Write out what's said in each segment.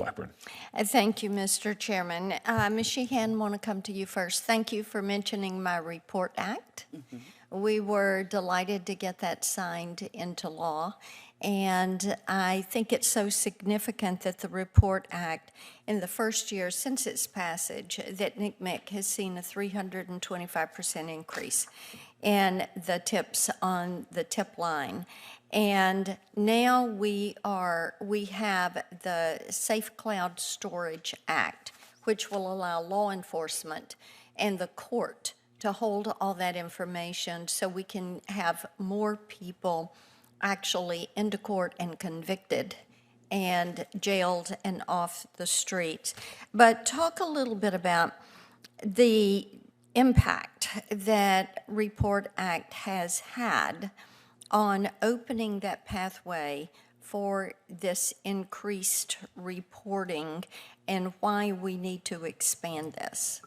Blackburn. Thank you, Mr. Chairman. Ms. Sheehan, want to come to you first. Thank you for mentioning my Report Act. We were delighted to get that signed into law, and I think it's so significant that the Report Act, in the first year since its passage, that NCMEC has seen a 325% increase in the tips on the tip line. And now we have the Safe Cloud Storage Act, which will allow law enforcement and the court to hold all that information so we can have more people actually into court and convicted and jailed and off the streets. But talk a little bit about the impact that Report Act has had on opening that pathway for this increased reporting and why we need to expand this.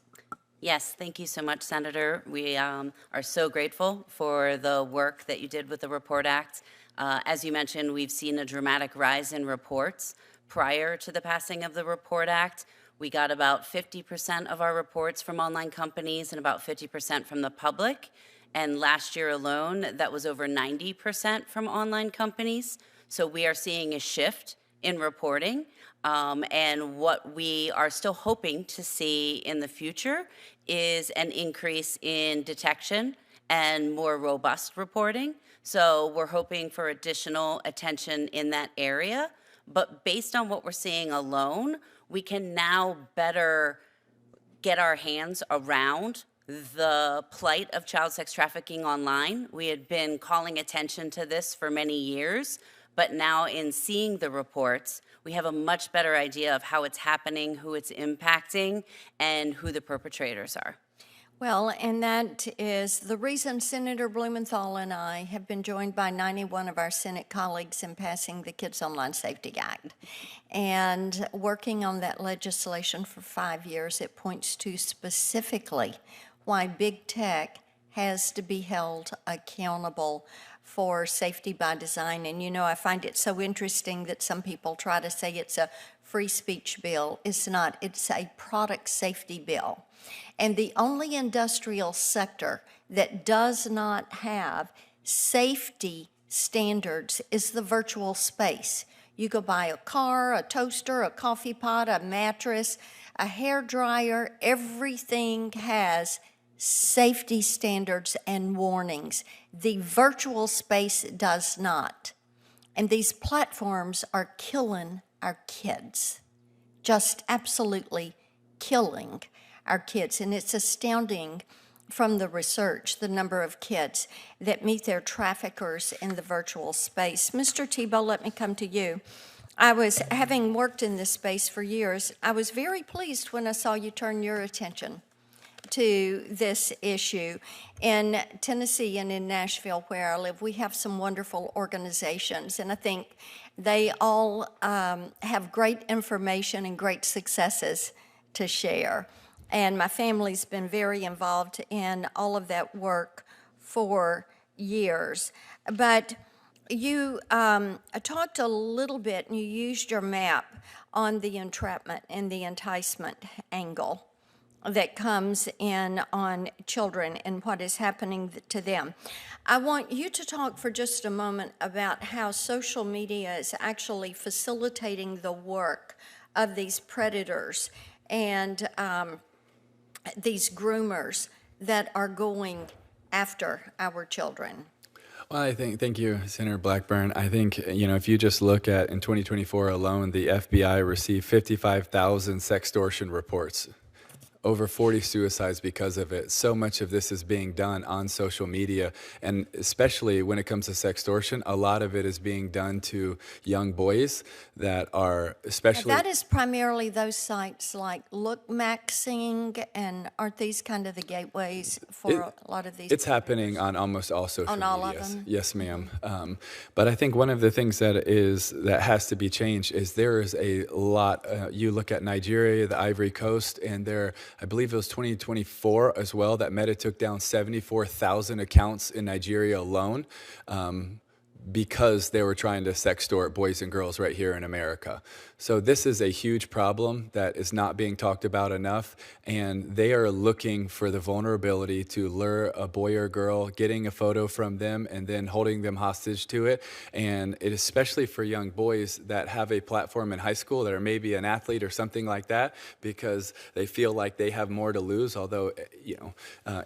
Yes, thank you so much, Senator. We are so grateful for the work that you did with the Report Act. As you mentioned, we've seen a dramatic rise in reports. Prior to the passing of the Report Act, we got about 50% of our reports from online companies and about 50% from the public. And last year alone, that was over 90% from online companies. So we are seeing a shift in reporting. And what we are still hoping to see in the future is an increase in detection and more robust reporting. So we're hoping for additional attention in that area. But based on what we're seeing alone, we can now better get our hands around the plight of child sex trafficking online. We had been calling attention to this for many years, but now in seeing the reports, we have a much better idea of how it's happening, who it's impacting, and who the perpetrators are. Well, and that is the reason Senator Blumenthal and I have been joined by 91 of our Senate colleagues in passing the Kids Online Safety Act. And working on that legislation for 5 years, it points to specifically why big tech has to be held accountable for safety by design. And you know, I find it so interesting that some people try to say it's a free speech bill. It's not, it's a product safety bill. And the only industrial sector that does not have safety standards is the virtual space. You go buy a car, a toaster, a coffee pot, a mattress, a hair dryer, everything has safety standards and warnings. The virtual space does not. And these platforms are killing our kids, just absolutely killing our kids. And it's astounding from the research, the number of kids that meet their traffickers in the virtual space. Mr. Tebow, let me come to you. Having worked in this space for years, I was very pleased when I saw you turn your attention to this issue. In Tennessee and in Nashville, where I live, we have some wonderful organizations, and I think they all have great information and great successes to share. And my family's been very involved in all of that work for years. But you talked a little bit, and you used your map on the entrapment and the enticement angle that comes in on children and what is happening to them. I want you to talk for just a moment about how social media is actually facilitating the work of these predators and these groomers that are going after our children. Well, thank you, Senator Blackburn. I think, if you just look at in 2024 alone, the FBI received 55,000 sextortion reports. Over 40 suicides because of it. So much of this is being done on social media, and especially when it comes to sextortion, a lot of it is being done to young boys that are especially... Now that is primarily those sites like LookMaxing, and aren't these kind of the gateways for a lot of these? It's happening on almost all social media. On all of them? Yes, ma'am. But I think one of the things that has to be changed is there is a lot, you look at Nigeria, the Ivory Coast, and I believe it was 2024 as well, that Meta took down 74,000 accounts in Nigeria alone. because they were trying to sextort boys and girls right here in America. So this is a huge problem that is not being talked about enough, and they are looking for the vulnerability to lure a boy or girl, getting a photo from them and then holding them hostage to it. And it especially for young boys that have a platform in high school that are maybe an athlete or something like that, because they feel like they have more to lose, although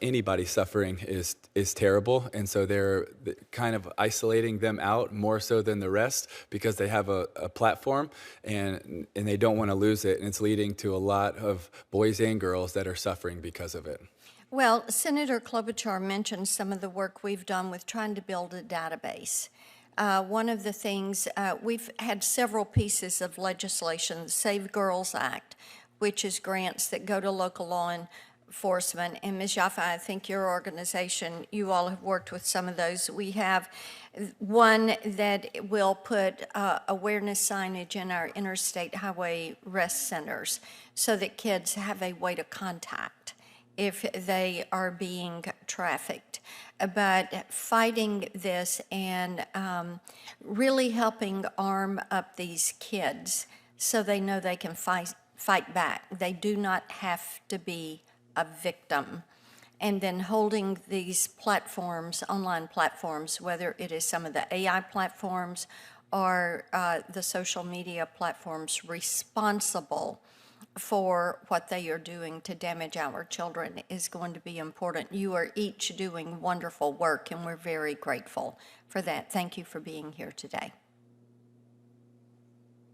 anybody suffering is terrible. And so they're kind of isolating them out more so than the rest because they have a platform and they don't want to lose it. And it's leading to a lot of boys and girls that are suffering because of it. Well, Senator Klobuchar mentioned some of the work we've done with trying to build a database. One of the things, we've had several pieces of legislation, the Save Girls Act, which is grants that go to local law enforcement. And Ms. Jaffa, I think your organization, you all have worked with some of those. We have one that will put awareness signage in our interstate highway rest centers so that kids have a way to contact if they are being trafficked. But fighting this and really helping arm up these kids so they know they can fight back. They do not have to be a victim. And then holding these platforms, online platforms, whether it is some of the AI platforms or the social media platforms, responsible for what they are doing to damage our children is going to be important. You are each doing wonderful work, and we're very grateful for that. Thank you for being here today.